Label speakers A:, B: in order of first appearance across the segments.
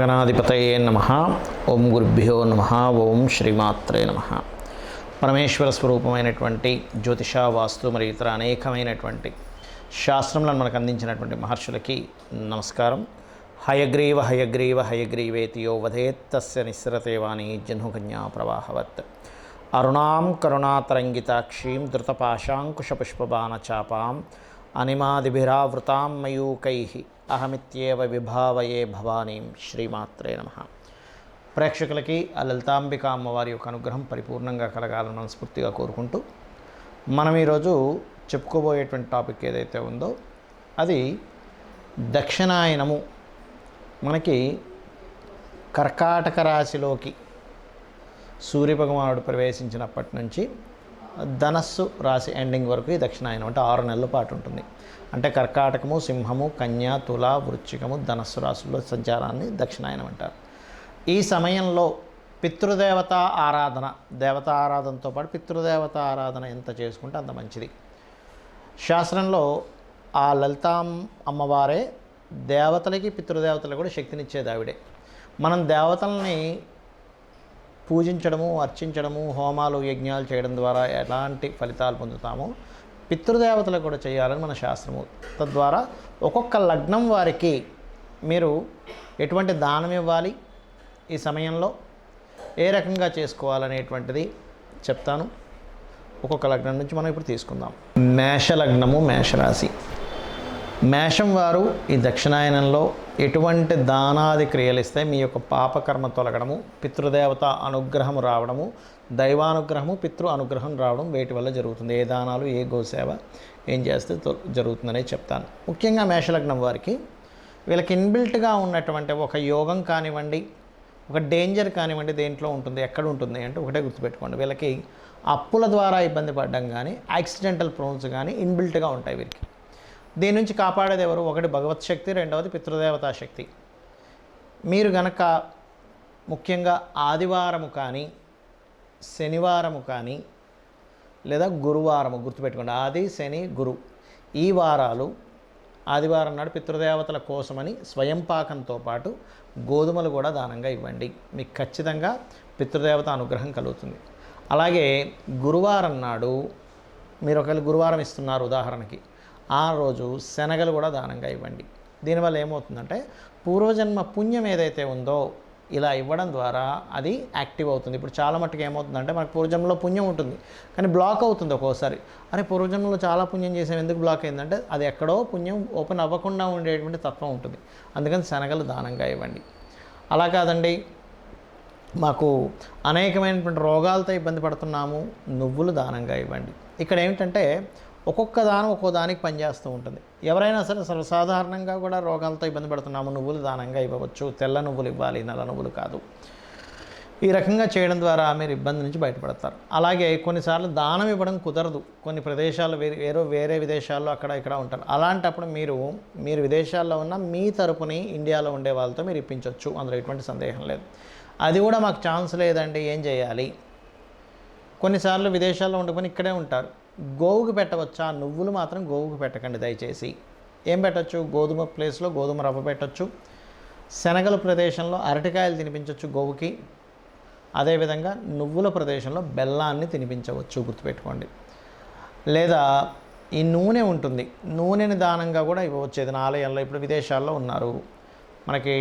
A: శ్రీమహాగణాధిపతయే నమః. ఓం గురుభ్యో నమః. ఓం శ్రీమాత్రే నమః. పరమేశ్వర స్వరూపమైనటువంటి జ్యోతిష, వాస్తు మరియు ఇతర అనేకమైనటువంటి శాస్త్రములను మనకు అందించినటువంటి మహర్షులకి నమస్కారం. హయగ్రీవ హయగ్రీవ హయగ్రీవేతియో వదేత్తస్య నిస్సరతేవాణి జహ్నుకన్యా ప్రవాహవత్. అరుణాం కరుణాతరంగితాక్షీం ధృతపాశాంకుశపుష్పబాణచాపాం అనిమాదిభిరావృతాం మయూకైః అహమిత్యేవ విభావయే భవానీం. శ్రీమాత్రే నమః. ప్రేక్షకులకి ఆ లలితాంబిక అమ్మవారి యొక్క అనుగ్రహం పరిపూర్ణంగా కలగాలని మనస్ఫూర్తిగా కోరుకుంటూ, మనం ఈరోజు చెప్పుకోబోయేటువంటి టాపిక్ ఏదైతే ఉందో అది దక్షిణాయనము. మనకి కర్కాటక రాశిలోకి సూర్యభగవానుడు ప్రవేశించినప్పటి నుంచి ధనస్సు రాశి ఎండింగ్ వరకు ఈ దక్షిణాయనం అంటే 6 నెలల పాటు ఉంటుంది. అంటే కర్కాటకము, సింహము, కన్య, తుల, వృశ్చికము, ధనస్సు రాశుల్లో సంచారాన్ని దక్షిణాయనం అంటారు. ఈ సమయంలో పితృదేవత ఆరాధన, దేవతా ఆరాధనతో పాటు పితృదేవత ఆరాధన ఎంత చేసుకుంటే అంత మంచిది. శాస్త్రంలో ఆ లలితాం అమ్మవారే దేవతలకి పితృదేవతలకు కూడా శక్తినిచ్చేది ఆవిడే. మనం దేవతల్ని పూజించడము, అర్చించడము, హోమాలు, యజ్ఞాలు చేయడం ద్వారా ఎలాంటి ఫలితాలు పొందుతామో పితృదేవతలు కూడా చేయాలని మన శాస్త్రము. తద్వారా ఒక్కొక్క లగ్నం వారికి మీరు ఎటువంటి దానం ఇవ్వాలి, ఈ సమయంలో ఏ రకంగా చేసుకోవాలనేటువంటిది చెప్తాను. ఒక్కొక్క లగ్నం నుంచి మనం ఇప్పుడు తీసుకుందాం. మేషలగ్నము, మేషరాశి. మేషం వారు ఈ దక్షిణాయనంలో ఎటువంటి దానాది క్రియలు ఇస్తే మీ యొక్క పాపకర్మ తొలగడము, పితృదేవత అనుగ్రహం రావడము, దైవానుగ్రహము, పితృ అనుగ్రహం రావడం వేటి వల్ల జరుగుతుంది, ఏ దానాలు, ఏ గోసేవ ఏం చేస్తే జరుగుతుందనే చెప్తాను. ముఖ్యంగా మేషలగ్నం వారికి వీళ్ళకి ఇన్బిల్ట్గా ఉన్నటువంటి ఒక యోగం కానివ్వండి, ఒక డేంజర్ కానివ్వండి, దేంట్లో ఉంటుంది, ఎక్కడ ఉంటుంది అంటే ఒకటే గుర్తుపెట్టుకోండి. వీళ్ళకి అప్పుల ద్వారా ఇబ్బంది పడడం కానీ, యాక్సిడెంటల్ ప్రోన్స్ కానీ ఇన్బిల్ట్గా ఉంటాయి వీరికి. దీని నుంచి కాపాడేది ఎవరు? ఒకటి భగవత్ శక్తి, రెండవది పితృదేవతా శక్తి. మీరు గనక ముఖ్యంగా ఆదివారము కానీ, శనివారము కానీ, లేదా గురువారము, గుర్తుపెట్టుకోండి, ఆది, శని, గురు ఈ వారాలు, ఆదివారం నాడు పితృదేవతల కోసమని స్వయం పాకంతో పాటు గోధుమలు కూడా దానంగా ఇవ్వండి. మీకు ఖచ్చితంగా పితృదేవత అనుగ్రహం కలుగుతుంది. అలాగే గురువారం నాడు మీరు ఒకవేళ గురువారం ఇస్తున్నారు ఉదాహరణకి, ఆ రోజు శనగలు కూడా దానంగా ఇవ్వండి. దీనివల్ల ఏమవుతుందంటే పూర్వజన్మ పుణ్యం ఏదైతే ఉందో ఇలా ఇవ్వడం ద్వారా అది యాక్టివ్ అవుతుంది. ఇప్పుడు చాలా మట్టుకు ఏమవుతుందంటే మనకు పూర్వజన్మలో పుణ్యం ఉంటుంది కానీ బ్లాక్ అవుతుంది ఒక్కోసారి. అరే పూర్వజన్మలో చాలా పుణ్యం చేసాం, ఎందుకు బ్లాక్ అయిందంటే అది ఎక్కడో పుణ్యం ఓపెన్ అవ్వకుండా ఉండేటువంటి తత్వం ఉంటుంది. అందుకని శనగలు దానంగా ఇవ్వండి. అలా కాదండి, మాకు అనేకమైనటువంటి రోగాలతో ఇబ్బంది పడుతున్నాము, నువ్వులు దానంగా ఇవ్వండి. ఇక్కడ ఏమిటంటే ఒక్కొక్క దానం ఒక్కో దానికి పనిచేస్తూ ఉంటుంది. ఎవరైనా సరే సర్వసాధారణంగా కూడా రోగాలతో ఇబ్బంది పడుతున్నాము, నువ్వులు దానంగా ఇవ్వవచ్చు. తెల్ల నువ్వులు ఇవ్వాలి, నల్ల నువ్వులు కాదు. ఈ రకంగా చేయడం ద్వారా మీరు ఇబ్బంది నుంచి బయటపడతారు. అలాగే కొన్నిసార్లు దానం ఇవ్వడం కుదరదు. కొన్ని ప్రదేశాలు వేరే విదేశాల్లో అక్కడ ఇక్కడ ఉంటారు. అలాంటప్పుడు మీరు విదేశాల్లో ఉన్న మీ తరపుని ఇండియాలో ఉండే వాళ్ళతో మీరు ఇప్పించవచ్చు, అందులో ఎటువంటి సందేహం లేదు. అది కూడా మాకు ఛాన్స్ లేదండి, ఏం చేయాలి? కొన్నిసార్లు విదేశాల్లో ఉండకపోయినా ఇక్కడే ఉంటారు. గోవుకి పెట్టవచ్చా? నువ్వులు మాత్రం గోవుకి పెట్టకండి దయచేసి. ఏం పెట్టచ్చు? గోధుమ ప్లేస్లో గోధుమ రవ్వ పెట్టచ్చు. శనగల ప్రదేశంలో అరటికాయలు తినిపించవచ్చు గోవుకి. అదేవిధంగా నువ్వుల ప్రదేశంలో బెల్లాన్ని తినిపించవచ్చు, గుర్తుపెట్టుకోండి. లేదా ఈ నూనె ఉంటుంది, నూనెని దానంగా కూడా ఇవ్వవచ్చు ఏదైనా ఆలయంలో. ఇప్పుడు విదేశాల్లో ఉన్నారు, మనకి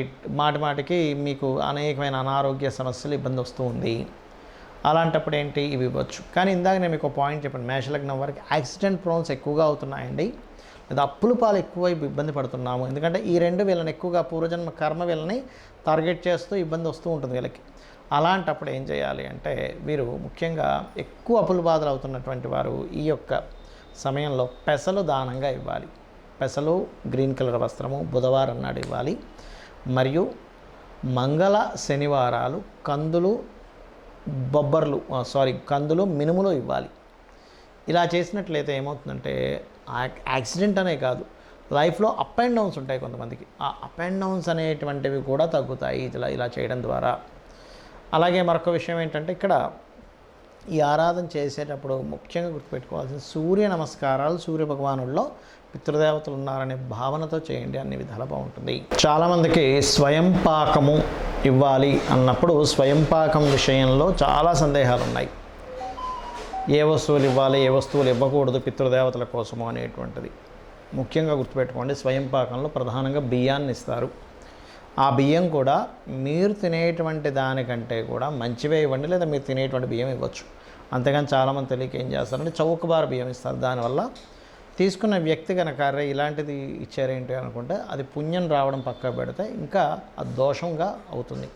A: మాటికి మీకు అనేకమైన అనారోగ్య సమస్యలు, ఇబ్బంది వస్తూ ఉంది. అలాంటప్పుడు ఏంటి, ఇవి ఇవ్వచ్చు. కానీ ఇందాక నేను మీకు పాయింట్ చెప్పాను, మేషలగ్నం వారికి యాక్సిడెంట్ ప్రోన్స్ ఎక్కువగా అవుతున్నాయండి, లేదా అప్పుల పాలు ఎక్కువ ఇబ్బంది పడుతున్నాము. ఎందుకంటే ఈ రెండు వీళ్ళని ఎక్కువగా పూర్వజన్మ కర్మ వీళ్ళని టార్గెట్ చేస్తూ ఇబ్బంది వస్తూ ఉంటుంది వీళ్ళకి. అలాంటప్పుడు ఏం చేయాలి అంటే వీరు ముఖ్యంగా ఎక్కువ అప్పుల బాధలు అవుతున్నటువంటి వారు ఈ యొక్క సమయంలో పెసలు దానంగా ఇవ్వాలి. పెసలు, గ్రీన్ కలర్ వస్త్రము బుధవారం నాడు ఇవ్వాలి. మరియు మంగళ శనివారాలు కందులు మినుములు ఇవ్వాలి. ఇలా చేసినట్లయితే ఏమవుతుందంటే యాక్సిడెంట్ అనే కాదు, లైఫ్లో అప్ అండ్ డౌన్స్ ఉంటాయి కొంతమందికి. ఆ అప్ అండ్ డౌన్స్ అనేటువంటివి కూడా తగ్గుతాయి ఇలా చేయడం ద్వారా. అలాగే మరొక విషయం ఏంటంటే ఇక్కడ ఈ ఆరాధన చేసేటప్పుడు ముఖ్యంగా గుర్తుపెట్టుకోవాల్సిన సూర్య నమస్కారాలు సూర్య భగవానుల్లో పితృదేవతలు ఉన్నారనే భావనతో చేయండి, అన్ని విధాలు బాగుంటుంది. చాలామందికి స్వయం పాకము ఇవ్వాలి అన్నప్పుడు స్వయం పాకం విషయంలో చాలా సందేహాలు ఉన్నాయి. ఏ వస్తువులు ఇవ్వాలి, ఏ వస్తువులు ఇవ్వకూడదు పితృదేవతల కోసము అనేటువంటిది ముఖ్యంగా గుర్తుపెట్టుకోండి. స్వయం పాకంలో ప్రధానంగా బియ్యాన్ని ఇస్తారు. ఆ బియ్యం కూడా మీరు తినేటువంటి దానికంటే కూడా మంచివే ఇవ్వండి, లేదా మీరు తినేటువంటి బియ్యం ఇవ్వచ్చు. అంతేగాని చాలామంది తెలియక ఏం చేస్తారంటే చౌకబారు బియ్యం ఇస్తారు. దానివల్ల తీసుకున్న వ్యక్తి కనుక ఇలాంటిది ఇచ్చారేంటి అనుకుంటే అది పుణ్యం రావడం పక్క పెడితే ఇంకా అది దోషంగా అవుతుంది.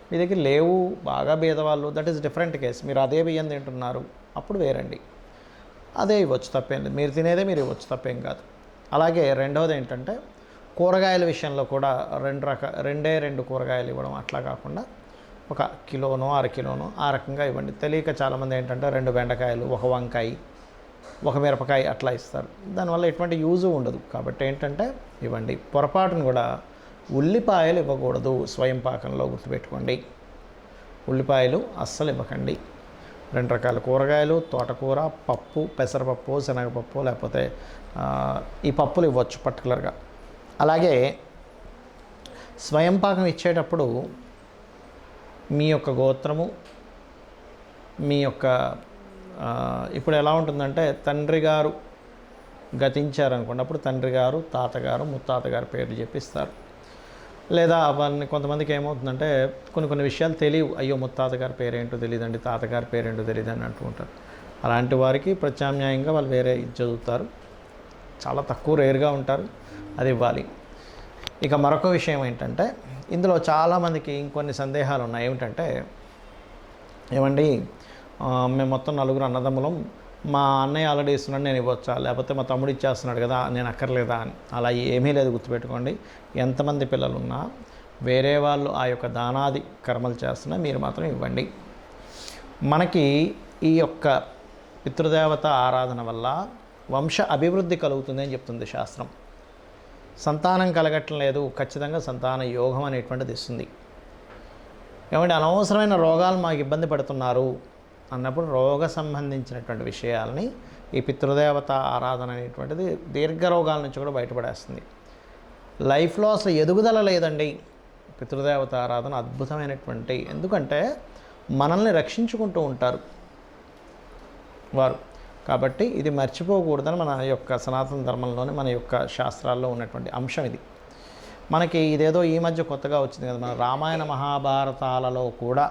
A: మీ దగ్గర లేవు, బాగా భేదవాళ్ళు, దట్ ఈస్ డిఫరెంట్ కేస్. మీరు అదే బియ్యం తింటున్నారు, అప్పుడు వేరండి, అదే ఇవ్వచ్చు, తప్పేం లేదు. మీరు తినేదే మీరు ఇవ్వచ్చు, తప్పేం కాదు. అలాగే రెండవది ఏంటంటే కూరగాయల విషయంలో కూడా రెండు కూరగాయలు ఇవ్వడం, అట్లా కాకుండా 1 కిలోనో 1/2 కిలోనో ఆ రకంగా ఇవ్వండి. తెలియక చాలామంది ఏంటంటే 2 బెండకాయలు, 1 వంకాయ, 1 మిరపకాయ అట్లా ఇస్తారు. దానివల్ల ఎటువంటి యూజు ఉండదు. కాబట్టి ఏంటంటే ఇవ్వండి. పొరపాటును కూడా ఉల్లిపాయలు ఇవ్వకూడదు స్వయం పాకంలో, గుర్తుపెట్టుకోండి. ఉల్లిపాయలు అస్సలు ఇవ్వకండి. 2 రకాల కూరగాయలు, తోటకూర, పప్పు, పెసరపప్పు, శనగపప్పు, లేకపోతే ఈ పప్పులు ఇవ్వచ్చు పర్టికులర్గా. అలాగే స్వయం పాకం ఇచ్చేటప్పుడు మీ యొక్క గోత్రము, మీ యొక్క ఇప్పుడు ఎలా ఉంటుందంటే తండ్రి గారు గతించారనుకోండి, అప్పుడు తండ్రి గారు, తాతగారు, ముత్తాతగారు పేర్లు చెప్పిస్తారు. లేదా అవన్నీ కొంతమందికి ఏమవుతుందంటే కొన్ని విషయాలు తెలియవు. అయ్యో ముత్తాతగారి పేరేంటో తెలియదండి, తాతగారి పేరేంటో తెలియదని అంటూ ఉంటారు. అలాంటి వారికి ప్రత్యామ్నాయంగా వాళ్ళు వేరే చదువుతారు. చాలా తక్కువ రేర్గా ఉంటారు, అది ఇవ్వాలి. ఇక మరొక విషయం ఏంటంటే ఇందులో చాలామందికి ఇంకొన్ని సందేహాలు ఉన్నాయి. ఏమిటంటే ఏమండి మేము మొత్తం 4 అన్నదమ్ములం, మా అన్నయ్య ఆల్రెడీ ఇస్తున్నాడు, నేను ఇవ్వచ్చా, లేకపోతే మా తమ్ముడు ఇచ్చేస్తున్నాడు కదా నేను అక్కర్లేదా అని. అలా ఏమీ లేదు, గుర్తుపెట్టుకోండి. ఎంతమంది పిల్లలున్నా వేరే వాళ్ళు ఆ యొక్క దానాది కర్మలు చేస్తున్నా మీరు మాత్రం ఇవ్వండి. మనకి ఈ యొక్క పితృదేవత ఆరాధన వల్ల వంశ అభివృద్ధి కలుగుతుంది అని చెప్తుంది శాస్త్రం. సంతానం కలగటం లేదు, ఖచ్చితంగా సంతాన యోగం అనేటువంటిది ఇస్తుంది. ఏమంటే అనవసరమైన రోగాలు మాకు ఇబ్బంది పడుతున్నారు అన్నప్పుడు రోగ సంబంధించినటువంటి విషయాలని ఈ పితృదేవత ఆరాధన అనేటువంటిది దీర్ఘ రోగాల నుంచి కూడా బయటపడేస్తుంది. లైఫ్లో అసలు ఎదుగుదల లేదండి. పితృదేవత ఆరాధన అద్భుతమైనటువంటి, ఎందుకంటే మనల్ని రక్షించుకుంటూ ఉంటారు వారు. కాబట్టి ఇది మర్చిపోకూడదని మన యొక్క సనాతన ధర్మంలోని మన యొక్క శాస్త్రాల్లో ఉన్నటువంటి అంశం ఇది. మనకి ఇదేదో ఈ మధ్య కొత్తగా వచ్చింది కదా, మన రామాయణ మహాభారతాలలో కూడా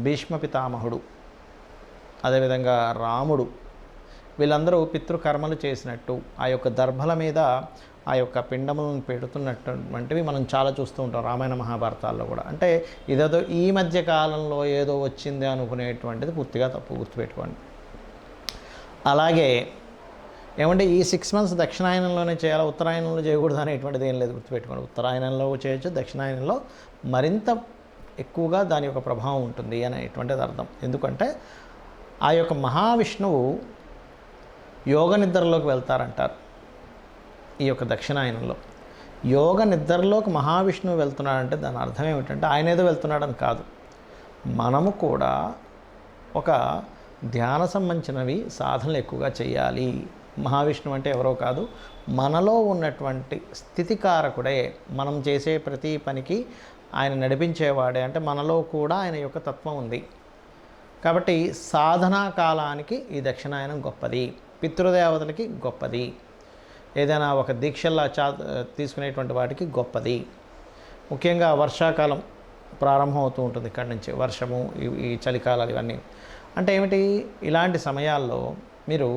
A: భీష్మ పితామహుడు, అదేవిధంగా రాముడు, వీళ్ళందరూ పితృకర్మలు చేసినట్టు ఆ యొక్క దర్భల మీద ఆ యొక్క పిండములను పెడుతున్నటువంటివి మనం చాలా చూస్తూ ఉంటాం రామాయణ మహాభారతాల్లో కూడా. అంటే ఇదేదో ఈ మధ్య కాలంలో ఏదో వచ్చింది అనుకునేటువంటిది పూర్తిగా తప్పు, గుర్తుపెట్టుకోండి. అలాగే ఏమంటే ఈ 6 months దక్షిణాయనంలోనే చేయాలి, ఉత్తరాయణంలో చేయకూడదు అనేటువంటిది ఏం లేదు, గుర్తుపెట్టుకోండి. ఉత్తరాయణంలో చేయొచ్చు, దక్షిణాయనంలో మరింత ఎక్కువగా దాని యొక్క ప్రభావం ఉంటుంది అనేటువంటిది అర్థం. ఎందుకంటే ఆ యొక్క మహావిష్ణువు యోగ నిద్రలోకి వెళ్తారంటారు. ఈ యొక్క దక్షిణాయనంలో యోగ నిద్రలోకి మహావిష్ణువు వెళ్తున్నాడంటే దాని అర్థం ఏమిటంటే ఆయన ఏదో వెళ్తున్నాడని కాదు, మనము కూడా ఒక ధ్యాన సంబంధించినవి సాధనలు ఎక్కువగా చేయాలి. మహావిష్ణువు అంటే ఎవరో కాదు, మనలో ఉన్నటువంటి స్థితికారకుడే. మనం చేసే ప్రతి పనికి ఆయన నడిపించేవాడే. అంటే మనలో కూడా ఆయన యొక్క తత్వం ఉంది. కాబట్టి సాధనా కాలానికి ఈ దక్షిణాయనం గొప్పది, పితృదేవతలకి గొప్పది, ఏదైనా ఒక దీక్షల్లా తీసుకునేటువంటి వాటికి గొప్పది. ముఖ్యంగా వర్షాకాలం ప్రారంభం అవుతూ ఉంటుంది, ఇక్కడి నుంచి వర్షము, ఈ చలికాలాలు ఇవన్నీ. అంటే ఏమిటి, ఇలాంటి సమయాల్లో మీరు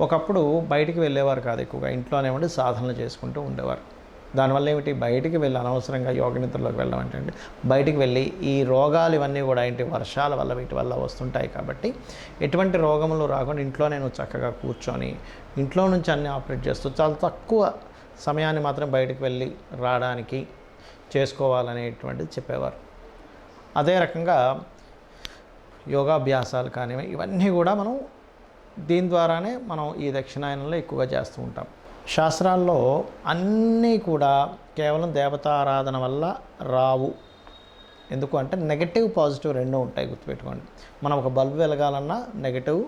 A: ఒకప్పుడు బయటికి వెళ్ళేవారు కాదు, ఎక్కువగా ఇంట్లోనే ఉండి సాధనలు చేసుకుంటూ ఉండేవారు. దానివల్ల ఏమిటి, బయటికి వెళ్ళి అనవసరంగా యోగ నిద్రలోకి వెళ్ళడం అంటే బయటికి వెళ్ళి ఈ రోగాలు ఇవన్నీ కూడా ఏంటి వర్షాల వల్ల వీటి వల్ల వస్తుంటాయి. కాబట్టి ఎటువంటి రోగములు రాకుండా ఇంట్లోనే నువ్వు చక్కగా కూర్చొని ఇంట్లో నుంచి అన్నీ ఆపరేట్ చేస్తూ చాలా తక్కువ సమయాన్ని మాత్రం బయటికి వెళ్ళి రావడానికి చేసుకోవాలనేటువంటిది చెప్పేవారు. అదే రకంగా యోగాభ్యాసాలు కానివి ఇవన్నీ కూడా మనం దీని ద్వారానే మనం ఈ దక్షిణాయనంలో ఎక్కువగా చేస్తూ ఉంటాం. శాస్త్రాల్లో అన్నీ కూడా కేవలం దేవతారాధన వల్ల రావు. ఎందుకు అంటే నెగటివ్ పాజిటివ్ రెండూ ఉంటాయి, గుర్తుపెట్టుకోండి. మనం ఒక బల్బు వెలగాలన్నా నెగటివ్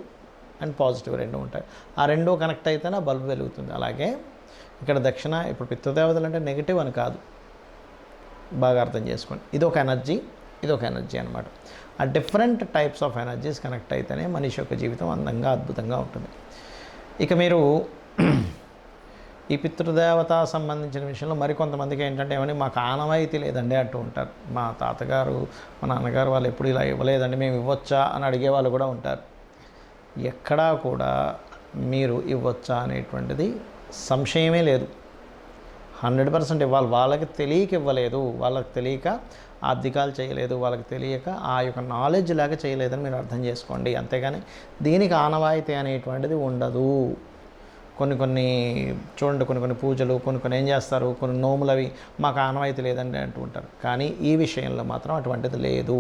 A: అండ్ పాజిటివ్ రెండూ ఉంటాయి. ఆ రెండూ కనెక్ట్ అయితేనే ఆ బల్బు వెలుగుతుంది. అలాగే ఇక్కడ దక్షిణ ఇప్పుడు పితృదేవతలు అంటే నెగిటివ్ అని కాదు, బాగా అర్థం చేసుకోండి. ఇదొక ఎనర్జీ, ఇదొక ఎనర్జీ అనమాట. ఆ different types of energies connect అయితేనే మనిషి యొక్క జీవితం అందంగా అద్భుతంగా ఉంటుంది. ఇక మీరు ఈ పితృదేవత సంబంధించిన విషయంలో మరికొంతమందికి ఏంటంటే ఏమని మాకు ఆనవాయితీ లేదండి అంటూ ఉంటారు. మా తాతగారు మా నాన్నగారు వాళ్ళు ఎప్పుడు ఇలా ఇవ్వలేదండి, మేము ఇవ్వచ్చా అని అడిగే వాళ్ళు కూడా ఉంటారు. ఎక్కడా కూడా మీరు ఇవ్వచ్చా అనేటువంటిది సంశయమే లేదు. 100% ఇవ్వాలి. వాళ్ళకి తెలియక ఇవ్వలేదు, వాళ్ళకి తెలియక ఆర్థికాలు చేయలేదు, వాళ్ళకి తెలియక ఆ యొక్క నాలెడ్జ్ లేక చేయలేదని మీరు అర్థం చేసుకోండి. అంతేగాని దీనికి ఆనవాయితీ అనేటువంటిది ఉండదు. కొన్ని చూడండి, కొన్ని పూజలు కొన్ని ఏం చేస్తారు, కొన్ని నోములు అవి మాకు ఆనవాయితీ లేదండి అంటూ ఉంటారు. కానీ ఈ విషయంలో మాత్రం అటువంటిది లేదు.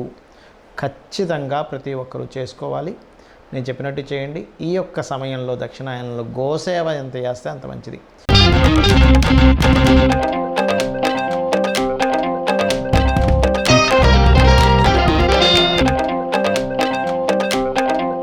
A: ఖచ్చితంగా ప్రతి ఒక్కరూ చేసుకోవాలి. నేను చెప్పినట్టు చేయండి. ఈ యొక్క సమయంలో దక్షిణాయనంలో గోసేవ ఎంత చేస్తే అంత మంచిది.